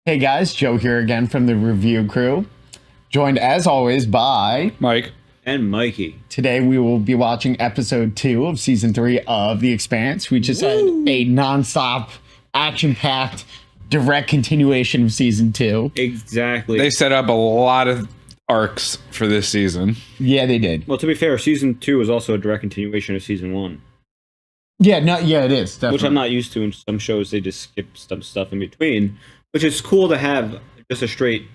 Hey guys, Joe here again from the review crew, joined as always by Mike and Mikey. Today we will be watching episode 2 of season 3 of The Expanse. We just had a non-stop, action-packed, direct continuation of season 2. Exactly. They set up a lot of arcs for this season. Yeah, they did. Well, to be fair, season 2 is also a direct continuation of season 1. Yeah, it is. Definitely. Which I'm not used to in some shows. They just skip some stuff in between, which is cool to have just a straight,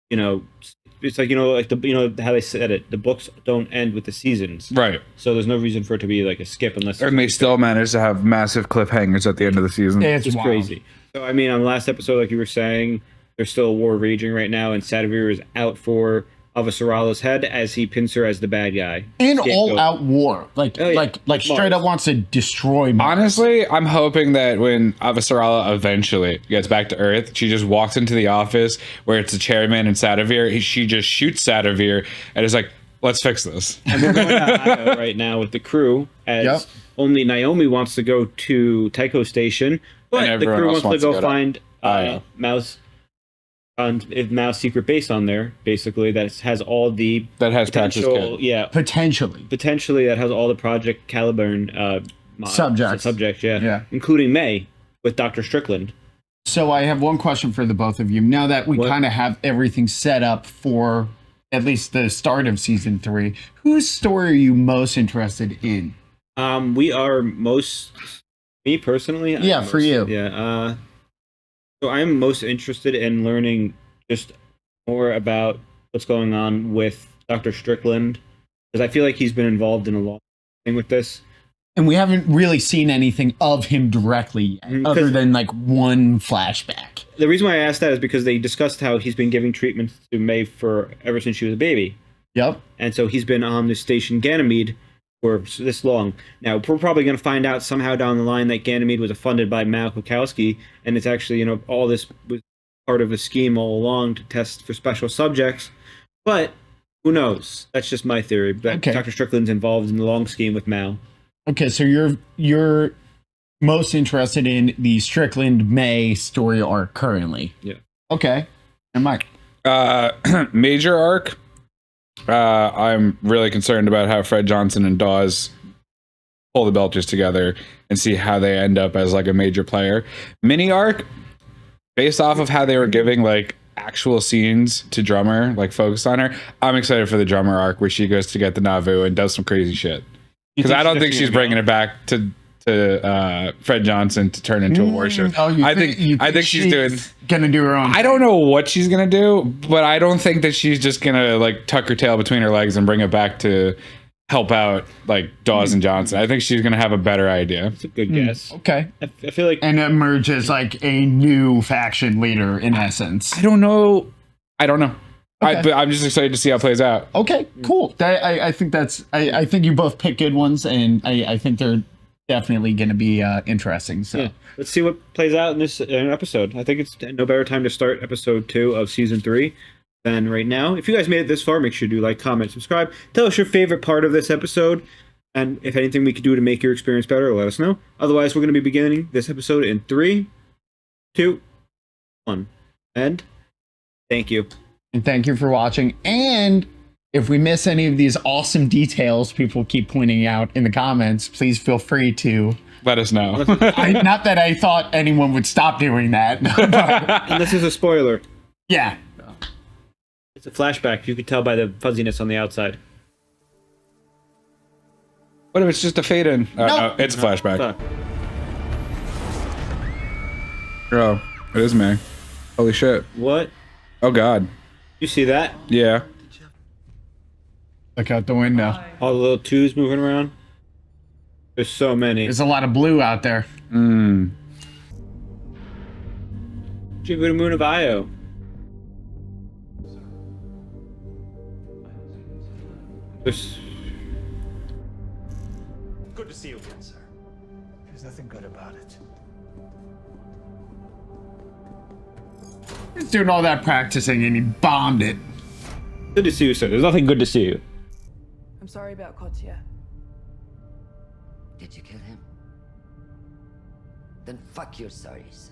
it's like, like how they said it, the books don't end with the seasons. Right. So there's no reason for it to be like a skip unless... And they still manage to have massive cliffhangers at the end of the season. It's It's wild. crazy. So, I mean, on the last episode, like you were saying, there's still a war raging right now, and Sadavir is out for Avasarala's head as he pins her as the bad guy. And Scapegoat. all-out war. Like straight up wants to destroy Mars. Honestly, I'm hoping that when Avasarala eventually gets back to Earth, she just walks into the office where it's the chairman and Sadavir. She just shoots Sadavir and is like, let's fix this. And we're going to Io right now with the crew, as only Naomi wants to go to Tycho Station, but the crew wants to go find Mouse. Mouse secret base on there, basically, that has all the potential, potentially that has all the Project Caliburn subjects, including May with Dr. Strickland. So I have one question for the both of you. Now that we kind of have everything set up for at least the start of season 3, whose story are you most interested in? We are me personally. You. So I'm most interested in learning just more about what's going on with Dr. Strickland, because I feel like he's been involved in a long thing with this. And we haven't really seen anything of him directly yet, other than like one flashback. The reason why I asked that is because they discussed how he's been giving treatment to May ever since she was a baby. Yep. And so he's been on this station Ganymede for this long. Now, we're probably going to find out somehow down the line that Ganymede was funded by Mal Kukowski, and it's actually, all this was part of a scheme all along to test for special subjects. But who knows? That's just my theory. But Dr. Strickland's involved in the long scheme with Mal. Okay, so you're most interested in the Strickland May story arc currently. Yeah. Okay. And Mike? Major arc. I'm really concerned about how Fred Johnson and Dawes pull the Belchers together and see how they end up as like a major player. Mini arc, based off of how they were giving like actual scenes to Drummer, like focused on her. I'm excited for the Drummer arc where she goes to get the Nauvoo and does some crazy shit. Because I don't think she's bringing it back to Fred Johnson to turn into a warship. I think she's gonna do her own. I don't know what she's gonna do, but I don't think that she's just gonna like tuck her tail between her legs and bring it back to help out like Dawes and Johnson. I think she's gonna have a better idea. That's a good guess. Okay. I feel like and emerge as like a new faction leader in essence. I don't know. Okay. But I'm just excited to see how it plays out. Okay, cool. I think I think you both pick good ones, and I think they're definitely going to be interesting. So let's see what plays out in this episode. I think it's no better time to start episode 2 of season 3 than right now. If you guys made it this far, make sure to like, comment, subscribe. Tell us your favorite part of this episode, and if anything we could do to make your experience better, let us know. Otherwise, we're going to be beginning this episode in 3, 2, 1, and thank you. And thank you for watching. And if we miss any of these awesome details people keep pointing out in the comments, please feel free to let us know. Not that I thought anyone would stop doing that. And this is a spoiler. Yeah. It's a flashback. You could tell by the fuzziness on the outside. What if it's just a fade in? No, it's a flashback. Oh, it is May. Holy shit. What? Oh, God. You see that? Yeah. Look out the window. All the little twos moving around. There's so many. There's a lot of blue out there. Jupiter Moon of Io. There's... Good to see you again, sir. There's nothing good about it. He's doing all that practicing and he bombed it. Good to see you, sir. There's nothing good to see you. I'm sorry about Kotya. Did you kill him? Then fuck your sorries.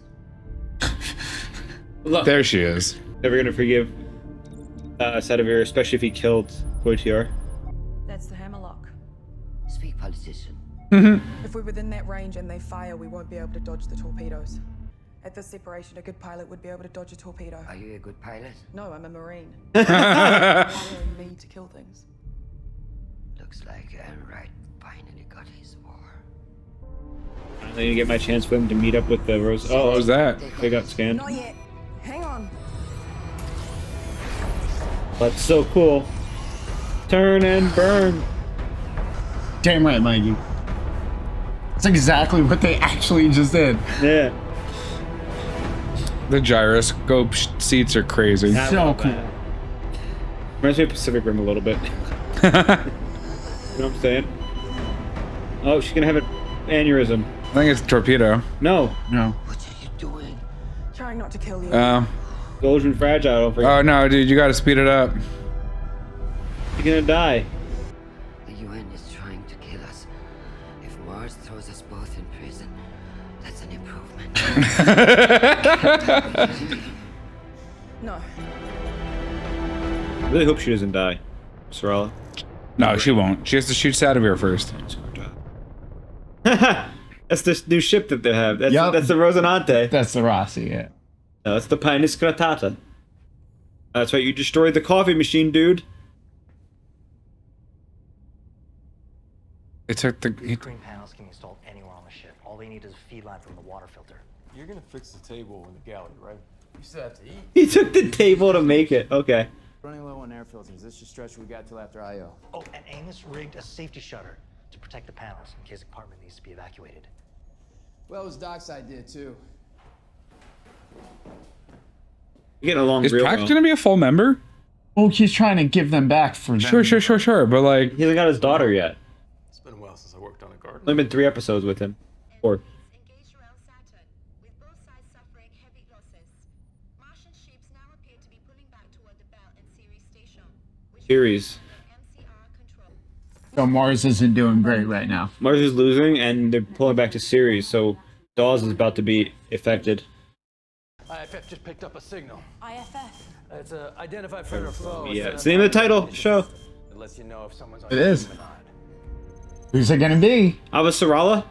Look, There she is. never gonna forgive Sadavir, especially if he killed Poitier. That's the hammerlock. Speak, politician. If we're within that range and they fire, we won't be able to dodge the torpedoes. At this separation, a good pilot would be able to dodge a torpedo. Are you a good pilot? No, I'm a Marine. Hiring me to kill things. Looks like Wright finally got his war. I'm gonna get my chance for him to meet up with the Rose. Oh, What was that? they got scanned. Not yet. Hang on. That's so cool. Turn and burn. Damn right, Mikey. That's exactly what they actually just did. Yeah. The gyroscope seats are crazy. So cool. Reminds me of Pacific Rim a little bit. You know what I'm saying? Oh, she's gonna have an aneurysm. I think it's torpedo. No. No. What are you doing? Trying not to kill you. Gold's been fragile. Don't forget. Oh no, dude, you gotta speed it up. You're gonna die. The UN is trying to kill us. If Mars throws us both in prison, that's an improvement. No. I really hope she doesn't die. Sorella. No, she won't. She has to shoot Sadavir first. That's this new ship that they have. That's, Yup. that's the Rosinante. That's the Rossi, yeah. No, that's the Pinus Gratata. That's right, you destroyed the coffee machine, dude. It took the. These green panels can be installed anywhere on the ship. All they need is a feed line from the water filter. You're gonna fix the table in the galley, right? You still have to eat. He took the table to make it. Okay. Running low on air filters. This should stretch we got till after IO. Oh, and Amos rigged a safety shutter to protect the panels in case the apartment needs to be evacuated. Well, it was Doc's idea too. You're getting along Is real Prax well. gonna be a full member? Oh, he's trying to give them back for them. Sure. But like, He hasn't got his daughter yet. It's been a while since I worked on a garden. Only been 3 episodes with him. 4. Engaged around Saturn, with both sides suffering heavy losses. Martian ships now appear to be pulling back toward the Bell and Ceres station, which Series. MCR control. So Mars isn't doing great right now. Mars is losing, and they're pulling back to Ceres, so Dawes is about to be affected. IFF just picked up a signal. IFF. It's a identified friend or foe. Yeah, it's the name of the title show. It lets you know if someone's on It is. human hide. Who's it gonna be? Avasarala?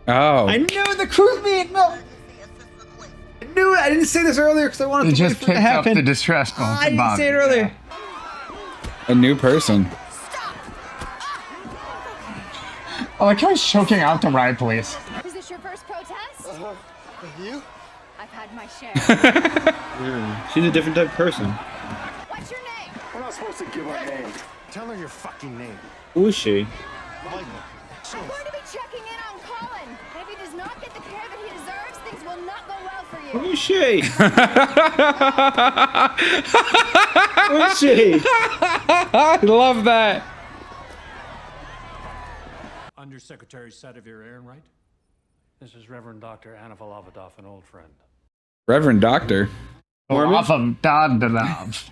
oh, I knew the crew's being no. I knew it. I didn't say this earlier because I wanted They to wait just for it to picked up happen. the distress call. I to didn't Bobby. say it earlier. a new person. I like how he's choking out the right place. Is this your first protest? You? I've had my share. She's a different type of person. What's your name? We're not supposed to give our name. Tell her your fucking name. Who is she? I'm going to be checking in on Colin. And if he does not get the care that he deserves, things will not go well for you. Who is she? Who is she? I love that. Undersecretary Sadavir Ehrenreich. This is Reverend Dr. Anna Valavodov, an old friend. Reverend Doctor. Mormon? Off of Dadalav. Of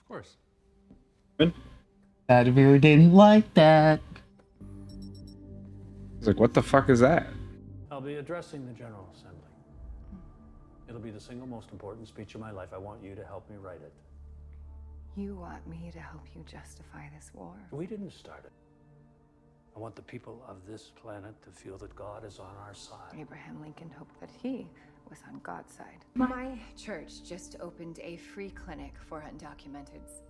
course. Sadavir didn't like that. He's like, what the fuck is that? I'll be addressing the General Assembly. It'll be the single most important speech of my life. I want you to help me write it. You want me to help you justify this war? We didn't start it. I want the people of this planet to feel that God is on our side. Abraham Lincoln hoped that he was on God's side. My church just opened a free clinic for undocumenteds.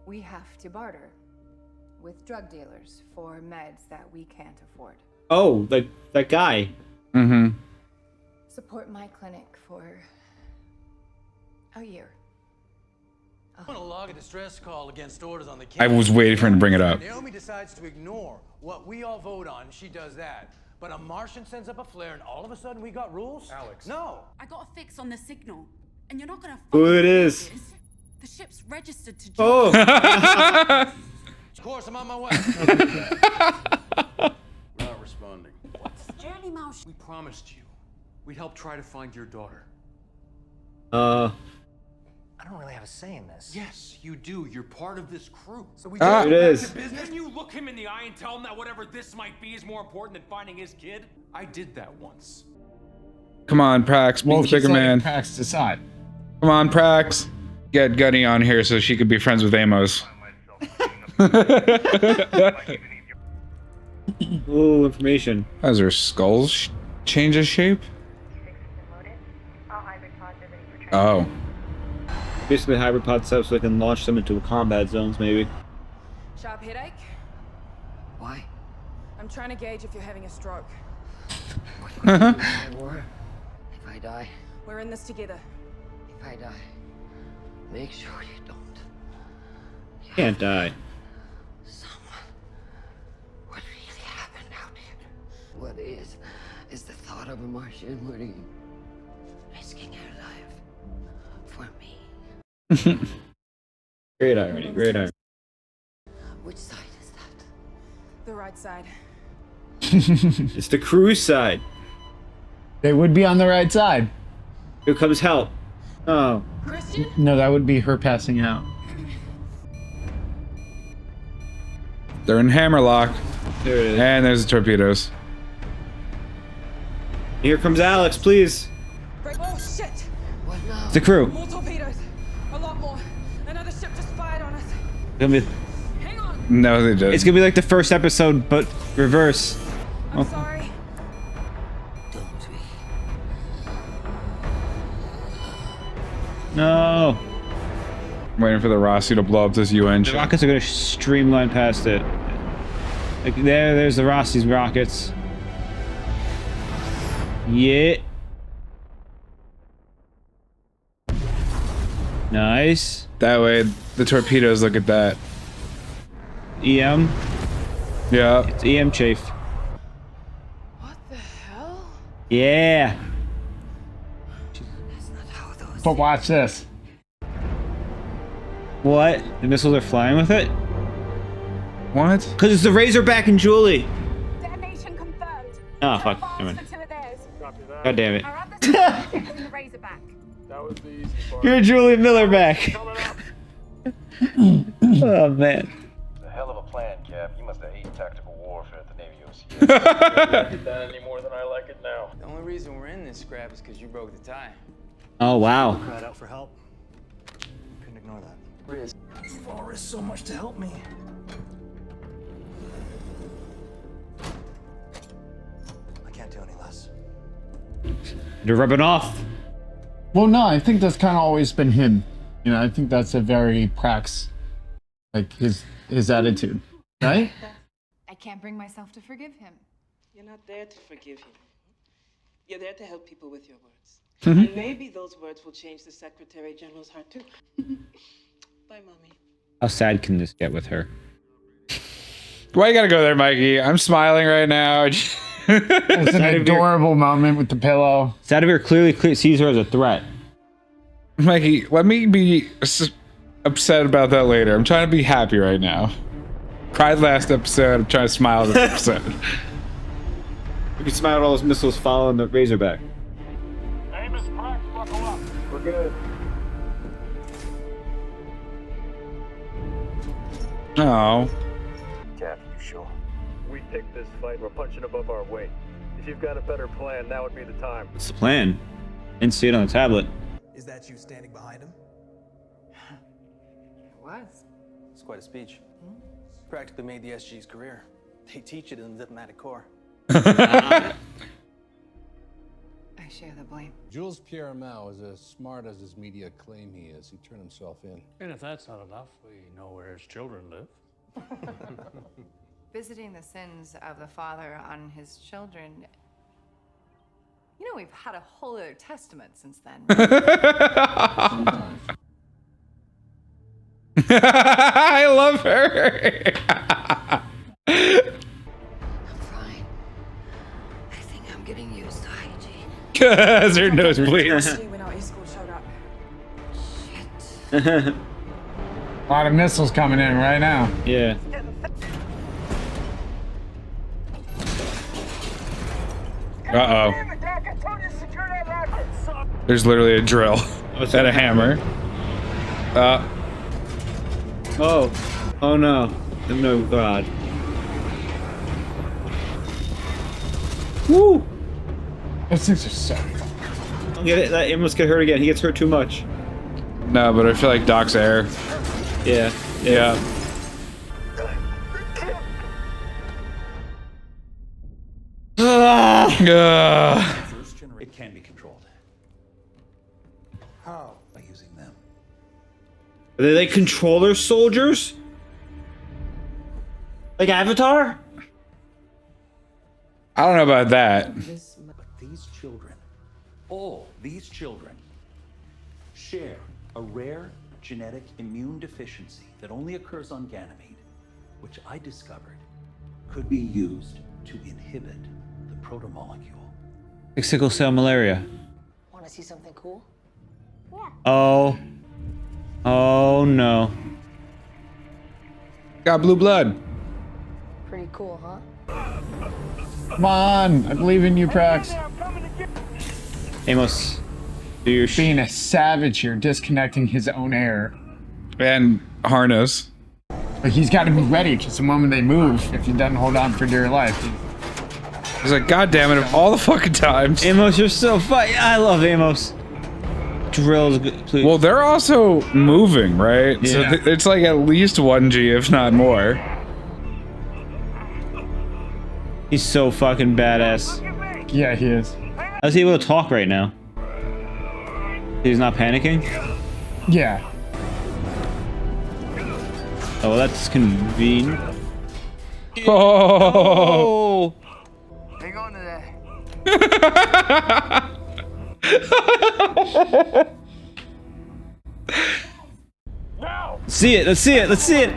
We have to barter with drug dealers for meds that we can't afford. Oh, that guy. Mm-hmm. Support my clinic for a year. I'm gonna log a distress call against orders on the I was waiting for him to bring it up. Naomi decides to ignore what we all vote on. She does that. But a Martian sends up a flare and all of a sudden we got rules? Alex. No. I got a fix on the signal, and you're not gonna. Who it is? The ship's registered to. Oh. Of course, I'm on my way. Not responding. Journey Mouse. We promised you we'd help try to find your daughter. I'm don't really have a say in this. Yes, you do. You're part of this crew. So we it is. Can you look him in the eye and tell him that whatever this might be is more important than finding his kid? I did that once. Come on, Prax. Be the bigger man. Prax decide. Come on, Prax. Get Gunny on here so she could be friends with Amos. Ooh, information. As her skull changes shape? Oh. Basically, hybrid pod stuff so they can launch them into combat zones, maybe. Sharp headache? Why? I'm trying to gauge if you're having a stroke. If I die, We're in this together. if I die, make sure you don't. Can't die. What really happened out here? What is the thought of a Martian woman risking her life for me? Great irony, great irony. Which side is that? The right side. It's the crew's side. They would be on the right side. Here comes help. Oh. Christian? No, that would be her passing out. They're in hammerlock. There it is. And there's the torpedoes. Here comes Alex, please. Oh, shit! What now? It's the crew. More torpedoes. A lot more. Another ship just fired on us. Hang on. No, they didn't. It's gonna be like the first episode, but reverse. I'm sorry. Don't we? No. I'm waiting for the Rossi to blow up this UN The ship. rockets are gonna streamline past it. Like there's the Rossi's rockets. Yeah. Nice. That way, the torpedoes look at that. EM. Yeah. It's EM chafe. What the hell? Yeah. That's not how those. But watch this. What? The missiles are flying with it? What? Because it's the Razorback and Julie. Detonation confirmed. Oh, fuck. Never mind. For two of theirs. God damn it. Our other side is the Razorback. That was the easy part. You're Julie Miller back. Oh, man. A hell of a plan, Cap. You must have hated tactical warfare at the Navy OCS. I don't like that any more than I like it now. The only reason we're in this scrap is because you broke the tie. Oh, wow. Cried out for help. Couldn't ignore that. Riz, you've all risked so much to help me. I can't do any less. You're rubbing off. Well, no, I think that's kind of always been him. You know, I think that's a very Prax, like his attitude, right? I can't bring myself to forgive him. You're not there to forgive him. You're there to help people with your words. Mm-hmm. And maybe those words will change the Secretary General's heart too. Bye, Mommy. How sad can this get with her? Why you gotta go there, Mikey? I'm smiling right now. It's an adorable moment with the pillow. Sadovir clearly sees her as a threat. Mikey, let me be upset about that later. I'm trying to be happy right now. Cried last episode. I'm trying to smile this episode. You can smile at all those missiles following the Razorback. Amos, Prax, buckle up. We're good. Oh. Cap, you sure? We picked this fight. We're punching above our weight. If you've got a better plan, now would be the time. What's the plan? Didn't see it on the tablet. Is that you standing behind him? It was. It's quite a speech. Practically made the SG's career. They teach it in the diplomatic corps. I share the blame. Jules Pierre Mao is as smart as his media claim he is. He turned himself in. And if that's not enough, we know where his children live. Visiting the sins of the father on his children. You know, we've had a whole other testament since then. I love her. I'm fine. I think I'm getting used to hygiene. Cause her nose bleeds. When our escort showed up. Shit. A lot of missiles coming in right now. Yeah. Uh-oh. There's literally a drill and a hammer. Oh no. No God. Woo! Those things are so fun. Don't get it. That almost get hurt again. He gets hurt too much. No, but I feel like Doc's air. Yeah. Yeah. It can be controlled. How? By using them. Are they like controller soldiers? Like Avatar? I don't know about that. But these children, all these children, share a rare genetic immune deficiency that only occurs on Ganymede, which I discovered could be used to inhibit the protomolecule. Like sickle cell malaria. Want to see something cool? Oh. Oh no. Got blue blood. Pretty cool, huh? Come on, I believe in you, Prax. Amos, do your being a savage here, disconnecting his own air. And harness. But he's got to be ready, because the moment they move, if he doesn't hold on for dear life. He's like, God damn it, of all the fucking times. Amos, you're so fun. I love Amos. Drills, please. Well, they're also moving, right? Yeah. So it's like at least 1G, if not more. He's so fucking badass. Yeah, he is. How's he able to talk right now? He's not panicking? Yeah. Oh, well, that's convenient. Oh! Hang on to that. See it, let's see it, let's see it!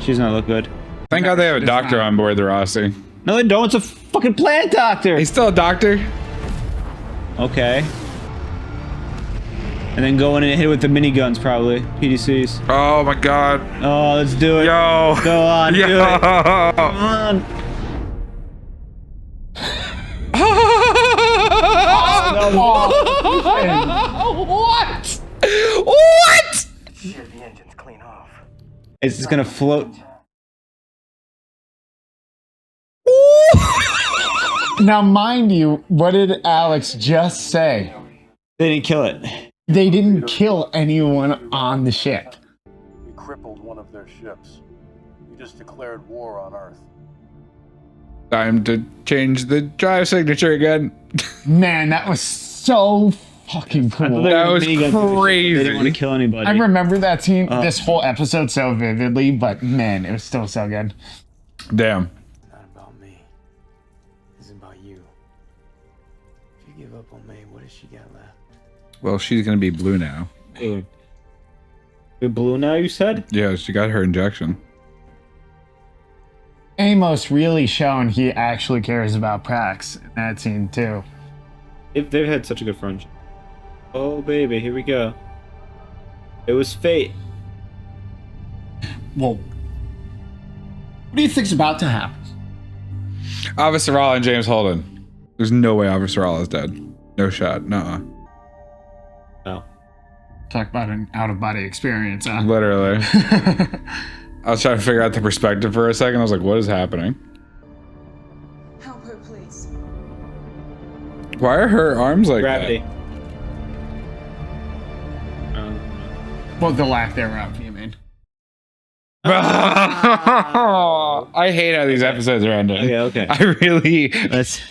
She's not look good. Thank God they have a doctor on board the Rossi. No, they don't, it's a fucking plant doctor! He's still a doctor? Okay. And then go in and hit it with the miniguns, probably. PDCs. Oh my God. Oh, let's do it. Yo! Go on, Yo! do it. Come on. What? What? Shit, the engine's clean off. It's just gonna float. Now, mind you, what did Alex just say? They didn't kill it. They didn't kill anyone on the ship. We crippled one of their ships. We just declared war on Earth. Time to change the drive signature again. Man, that was so fucking cool. That was crazy. They didn't want to kill anybody. I remember that scene, this whole episode so vividly, but man, it was still so good. Damn. Not about me. It's about you. If you give up on me, what has she got left? Well, she's gonna be blue now. You're blue now, you said? Yeah, she got her injection. Amos really shown he actually cares about Prax in that scene too. They've had such a good friendship. Oh baby, here we go. It was fate. Well, what do you think's about to happen? Avasarala and James Holden. There's no way Avasarala is dead. No shot. Nuh-uh. No. Talk about an out-of-body experience, huh? Literally. I was trying to figure out the perspective for a second. I was like, what is happening? Help her, please. Why are her arms like Gravity. that? Well, the lack thereof, you mean. I hate how these episodes are ending. Okay. I really...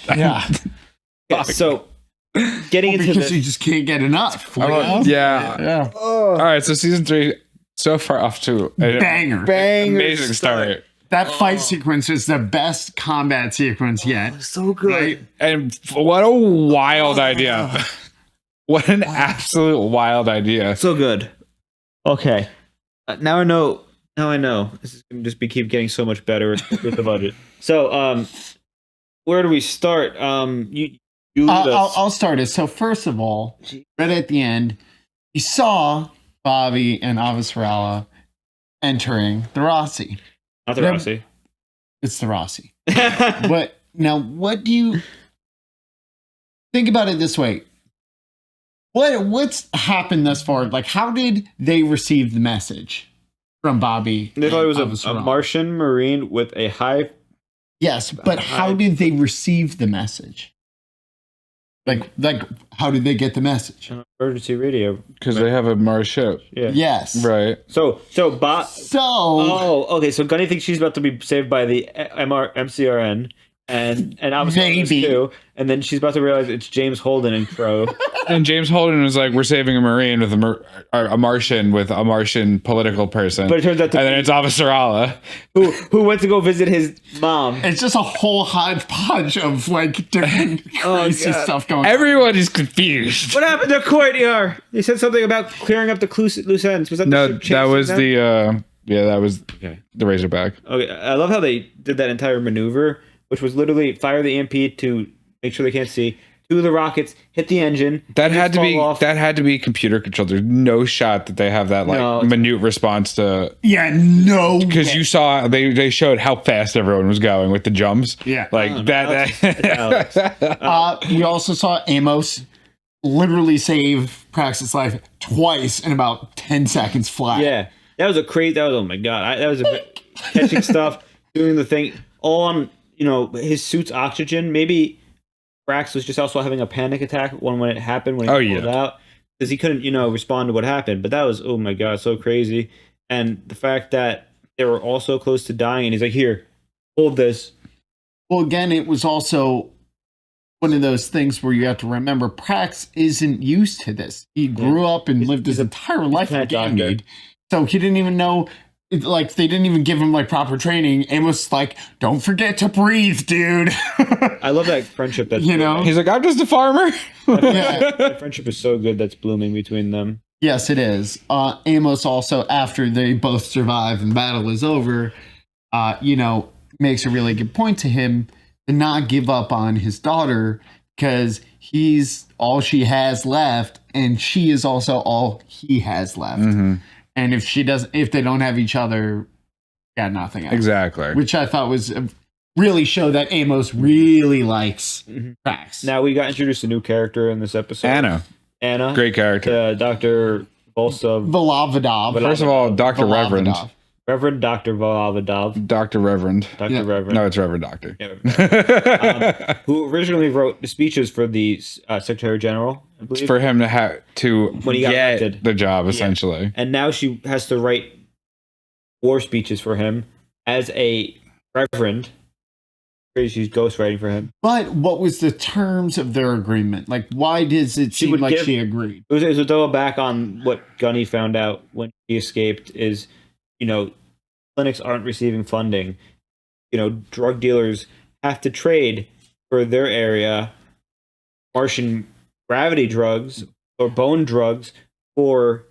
Yeah. So, getting into because this... you just can't get enough. Yeah. All right, so season 3, so far off to a Banger. amazing start. That fight sequence is the best combat sequence yet. So good. Right? And what a wild idea. What an absolute wild idea. So good. Okay. Now I know. This is going to just keep getting so much better with the budget. So, where do we start? You I'll start it. So first of all, right at the end, you saw Bobby and Avasarala entering the Rossi. Not the Rossi. It's the Rossi. But now, what do you think about it this way? What's happened thus far? Like, how did they receive the message from Bobby? They thought it was a Martian Marine with a high... Yes, but how did they receive the message? Like, how did they get the message? Emergency radio. Because they have a Mars ship. Yeah. Yes. Right. So. Oh, okay. So Gunny thinks she's about to be saved by the MCRN. And obviously too, and then she's about to realize it's James Holden and Crow. And James Holden was like, "We're saving a Marine with a Martian with a Martian political person." But it turns out, and then it's Avasarala, who went to go visit his mom. It's just a whole hodgepodge of like different crazy stuff going on. Everyone is confused. What happened to Courtyard? They said something about clearing up the loose ends. Was that that was the that was the Razorback. Okay, I love how they did that entire maneuver, which was literally fire the EMP to make sure they can't see. Two of the rockets hit the engine. That had to be computer controlled. There's no shot that they have that minute response to. Yeah, no. Because you saw they showed how fast everyone was going with the jumps. Yeah, that. We also saw Amos literally save Praxis' life twice in about 10 seconds flat. Yeah, that was oh my god, that was catching stuff, doing the thing all on. His suit's oxygen. Maybe Brax was just also having a panic attack when it happened, when he pulled out. Because he couldn't, respond to what happened. But that was, oh my God, so crazy. And the fact that they were all so close to dying, and he's like, here, hold this. Well, again, it was also one of those things where you have to remember Prax isn't used to this. He grew up and lived his entire life in Ganymede. So he didn't even know... Like, they didn't even give him, proper training. Amos, don't forget to breathe, dude. I love that friendship. He's like, I'm just a farmer. That friendship is so good that's blooming between them. Yes, it is. Amos also, after they both survive and battle is over, makes a really good point to him to not give up on his daughter because he's all she has left and she is also all he has left. Mm-hmm. And if they don't have each other, got nothing else. Exactly. Which I thought was really show that Amos really likes Prax. Now we got introduced a new character in this episode. Anna. Great character. Dr. Volavadov. First of all, Dr. Reverend. Reverend Dr. Volavadov. Dr. Reverend. Dr. Reverend. No, it's Reverend Doctor. Yeah, who originally wrote the speeches for the Secretary General, I believe. It's for him to when he got elected. The job, essentially. Yeah. And now she has to write war speeches for him as a Reverend. She's ghostwriting for him. But what was the terms of their agreement? Why does it seem like she agreed? It was a double back on what Gunny found out when he escaped is, clinics aren't receiving funding. Drug dealers have to trade for their area Martian gravity drugs or bone drugs for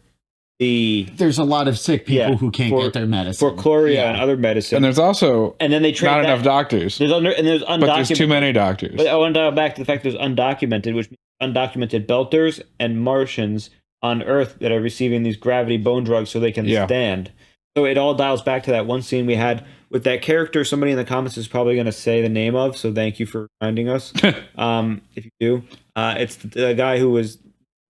there's a lot of sick people who can't get their medicine. For chloria and other medicine. And there's also then they trade not enough doctors. There's undocumented. But there's too many doctors. But I want to dial back to the fact there's undocumented, which means undocumented belters and Martians on Earth that are receiving these gravity bone drugs so they can stand. So it all dials back to that one scene we had with that character. Somebody in the comments is probably going to say the name of, so thank you for reminding us. If you do. It's the guy who was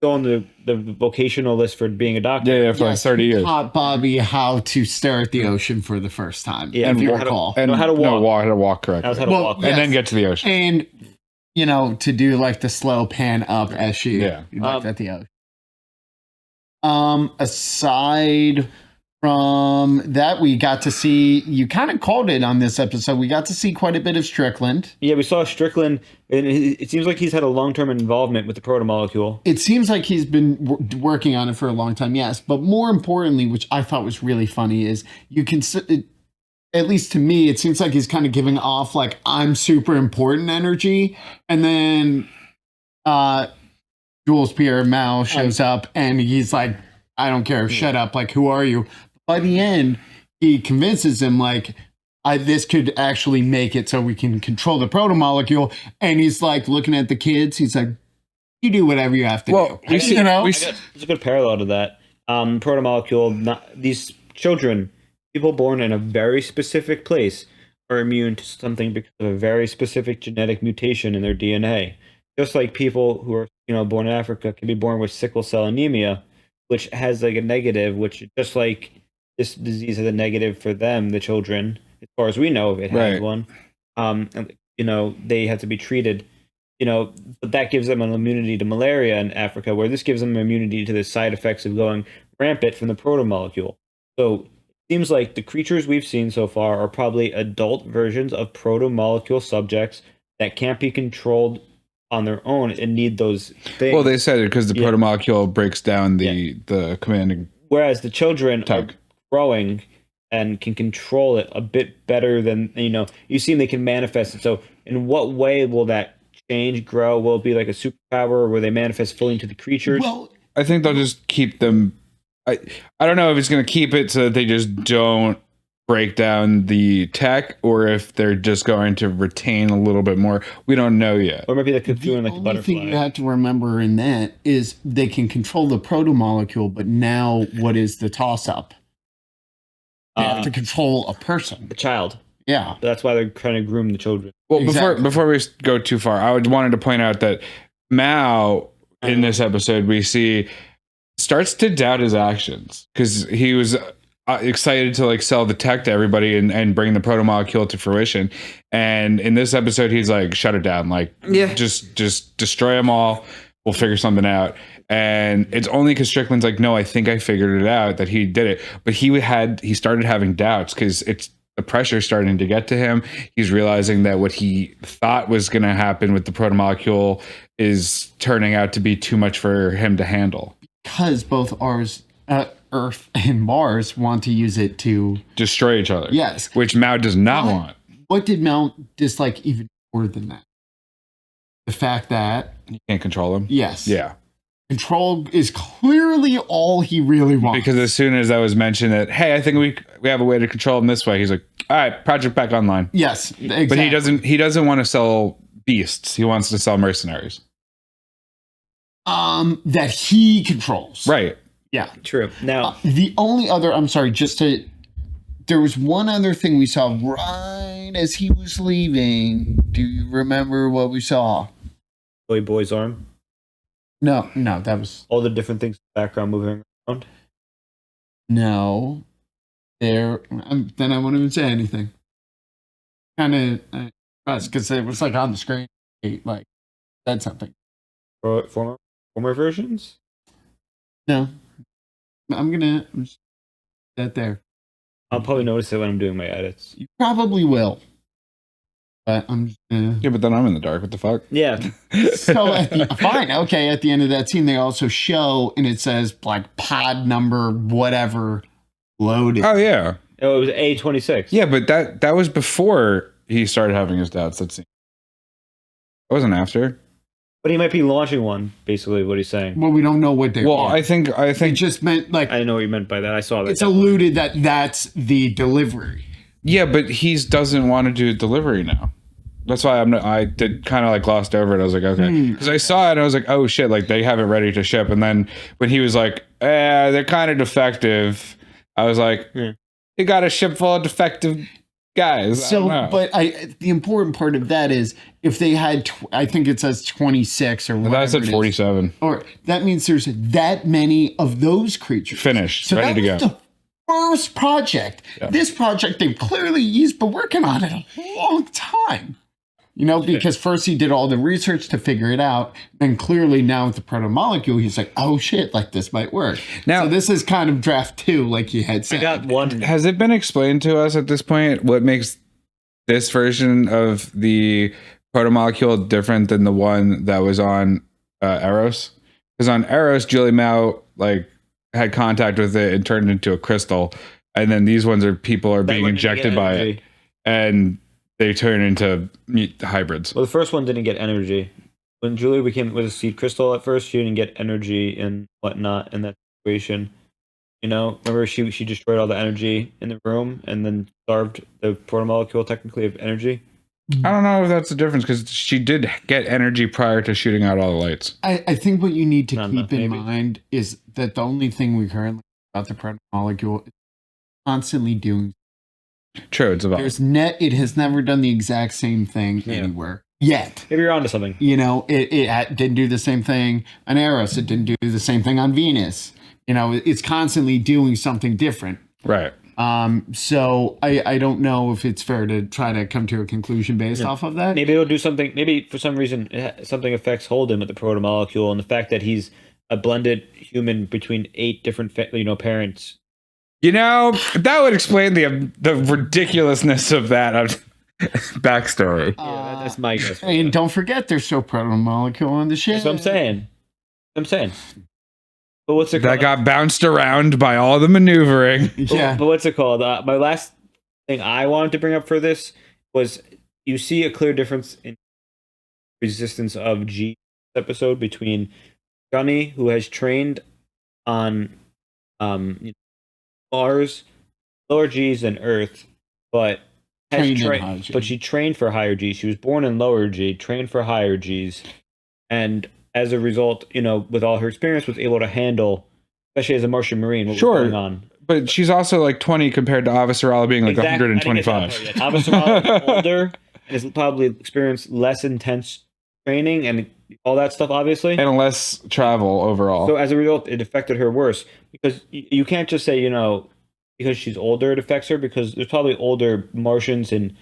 on the vocational list for being a doctor. Yeah, for 30 years. Taught Bobby how to stare at the ocean for the first time. Yeah, if you recall. And how to walk. How to walk correctly. How to walk. And then get to the ocean. And, to do the slow pan up as she looked at the ocean. Aside from that, we got to see, you kind of called it on this episode, we got to see quite a bit of Strickland. Yeah, we saw Strickland, and it seems like he's had a long-term involvement with the protomolecule. It seems like he's been working on it for a long time, yes. But more importantly, which I thought was really funny, is you can, at least to me, it seems like he's kind of giving off, I'm super important energy. And then Jules Pierre Mao shows up, and he's like, I don't care, shut up, who are you? By the end, he convinces him, this could actually make it so we can control the protomolecule. And he's looking at the kids. He's like, you do whatever you have to do. There's a good parallel to that. Protomolecule, these children, people born in a very specific place, are immune to something because of a very specific genetic mutation in their DNA. Just like people who are born in Africa can be born with sickle cell anemia, which has like a negative, which just like this disease has a negative for them, the children, as far as we know, it has one. And, they have to be treated, but that gives them an immunity to malaria in Africa, where this gives them immunity to the side effects of going rampant from the protomolecule. So it seems like the creatures we've seen so far are probably adult versions of protomolecule subjects that can't be controlled on their own and need those things. Well, they said it because the protomolecule breaks down the commanding. Whereas the children are growing and can control it a bit better than, you see they can manifest it. So in what way will that change, grow? Will it be like a superpower, or will they manifest fully into the creatures? Well, I think they'll just keep them. I don't know if it's going to keep it so that they just don't break down the tech, or if they're just going to retain a little bit more. We don't know yet. Or maybe they could do like a butterfly. The only thing you have to remember in that is they can control the protomolecule, but now what is the toss-up? They have to control a person. A child. Yeah. That's why they're trying to groom the children. Well, before we go too far, I wanted to point out that Mao, in this episode, we see starts to doubt his actions, because he was excited to like sell the tech to everybody and bring the protomolecule to fruition. And in this episode, he's like, shut it down. Like, just destroy them all. We'll figure something out. And it's only because Strickland's like, no, I think I figured it out, that he did it. But he started having doubts, because the pressure starting to get to him. He's realizing that what he thought was going to happen with the protomolecule is turning out to be too much for him to handle. Because both Earth and Mars want to use it to destroy each other. Yes. Which Mao does not want. What did Mao dislike even more than that? The fact that you can't control them. Yes. Yeah. Control is clearly all he really wants. Because as soon as that was mentioned that, hey, I think we have a way to control him this way, he's like, all right, project back online. Yes, exactly. But he doesn't want to sell beasts. He wants to sell mercenaries. That he controls. Right. Yeah. True. Now, the only other, there was one other thing we saw right as he was leaving. Do you remember what we saw? Boy's arm? No, that was... all the different things in the background moving around? No. Then I won't even say anything. Kind of, because it was like on the screen, like, said something. Former versions? No. I'm just that there. I'll probably notice it when I'm doing my edits. You probably will. But I'm just yeah, but then I'm in the dark. What the fuck? Yeah. So fine, okay. At the end of that scene, they also show, and it says like pod number whatever loaded. Oh yeah. Oh, it was A26. Yeah, but that was before he started having his doubts. That scene. It wasn't after. But he might be launching one, basically, what he's saying. Well, we don't know what they Well, I think it just meant like... I know what you meant by that. I saw that. It's alluded that that's the delivery. Yeah, but he doesn't want to do delivery now. That's why I did kind of like glossed over it. I was like, okay. Because I saw it and I was like, oh shit, like they have it ready to ship. And then when he was like, they're kind of defective, I was like, you got a ship full of defective guys. So, but the important part of that is if they had, I think it says 26 or whatever. I said 47. Or that means there's that many of those creatures. Finished, so ready to go. The first project. Yeah. This project they've clearly been working on it a long time. Because first he did all the research to figure it out. And clearly now with the protomolecule, he's like, oh shit, like this might work. Now, so this is kind of draft 2, like you had said. I got one. Has it been explained to us at this point what makes this version of the protomolecule different than the one that was on Eros? Because on Eros, Julie Mao had contact with it and turned into a crystal. And then these ones are people are being injected by it. And they turn into hybrids. Well, the first one didn't get energy. When Julie became with a seed crystal at first, she didn't get energy and whatnot in that situation. Remember she destroyed all the energy in the room and then starved the protomolecule technically of energy. I don't know if that's the difference because she did get energy prior to shooting out all the lights. I think what you need to keep in mind is that the only thing we currently know about the protomolecule is constantly doing. True, it's about it has never done the exact same thing anywhere. yet. Maybe you're onto something. You know, it didn't do the same thing on Eros. It didn't do the same thing on Venus. You know, it's constantly doing something different. Right. So I don't know if it's fair to try to come to a conclusion based off of that. Maybe it'll do something. Maybe for some reason something affects Holden with the protomolecule, and the fact that he's a blended human between 8 different parents. You know, that would explain the ridiculousness of that backstory. Yeah, that's my guess. And don't forget, there's no protomolecule on the ship. That's what I'm saying. But what's it called? That got bounced around by all the maneuvering. Yeah. But what's it called? My last thing I wanted to bring up for this was you see a clear difference in resistance of G episode between Gunny, who has trained on Mars, lower G's than Earth, but she trained for higher G's. She was born in lower G, trained for higher G's, and as a result, with all her experience, was able to handle, especially as a Martian Marine, what was going on. But she's also like 20 compared to Avasarala being like 125. Avasarala is older and has probably experienced less intense training and all that stuff, obviously. And less travel overall. So as a result, it affected her worse. Because you can't just say, because she's older, it affects her, because there's probably older Martians and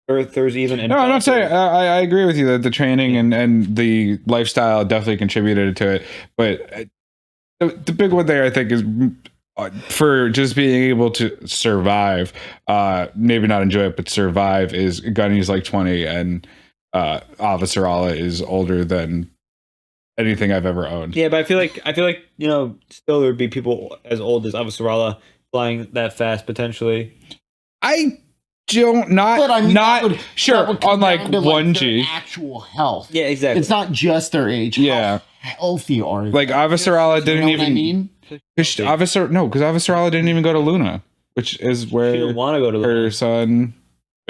Earthers even. And no, I'm not saying, I agree with you that the training and the lifestyle definitely contributed to it. But the big one there, I think, is for just being able to survive, maybe not enjoy it, but survive, is Gunny's like 20 and Avasarala is older than anything I've ever owned. Yeah, but I feel like still there would be people as old as Avasarala flying that fast potentially. I don't sure on like 1G actual health. Yeah, exactly. It's not just their age. Yeah, how healthy are they? Like Avasarala didn't even. What I mean? Because Avasarala didn't even go to Luna, which is where she didn't want to go to Luna. Her son.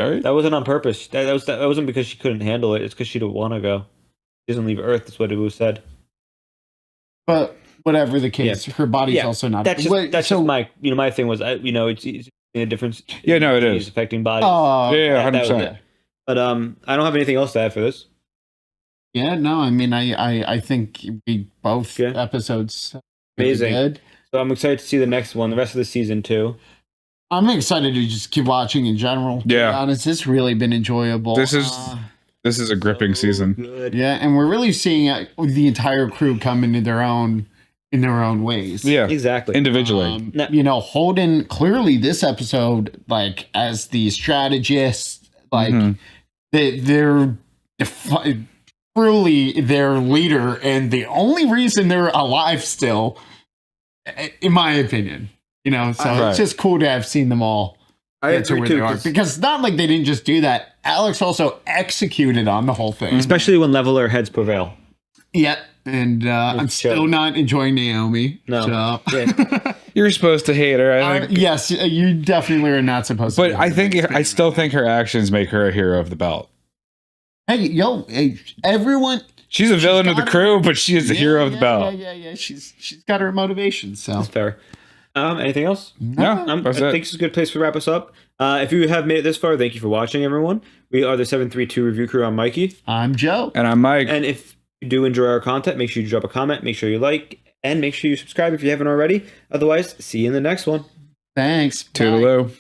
Right? That wasn't on purpose. That wasn't because she couldn't handle it. It's because she didn't want to go. She doesn't leave Earth. That's what it was said. But whatever the case, her body's also not. That's just my my thing was it's a difference. Yeah, no, it is affecting bodies. Oh, yeah, 100%. But I don't have anything else to add for this. Yeah, no, I mean, I think we both episodes amazing. Good. So I'm excited to see the next one, the rest of the season too. I'm excited to just keep watching in general. To be honest, it's really been enjoyable. This is a gripping season. Good. Yeah, and we're really seeing the entire crew come into their own ways. Yeah, exactly. Individually, Holden clearly this episode, like as the strategist, like they're truly their leader, and the only reason they're alive still, in my opinion. It's just cool to have seen them all get to where they are. Because it's not like they didn't just do that. Alex also executed on the whole thing. Especially when leveler heads prevail. Yep. And I'm still not enjoying Naomi. No. So. You're supposed to hate her. I think. Yes, you definitely are not supposed to. But I still think her actions make her a hero of the belt. Hey, everyone... She's a villain of the crew, but she is the hero of the belt. Yeah. She's got her motivation, so... That's fair. Anything else? No, I think this is a good place to wrap us up. If you have made it this far, thank you for watching, everyone. We are the 732 Review Crew. I'm Mikey. I'm Joe. And I'm Mike. And if you do enjoy our content, make sure you drop a comment, make sure you like, and make sure you subscribe if you haven't already. Otherwise, see you in the next one. Thanks. Toodaloo.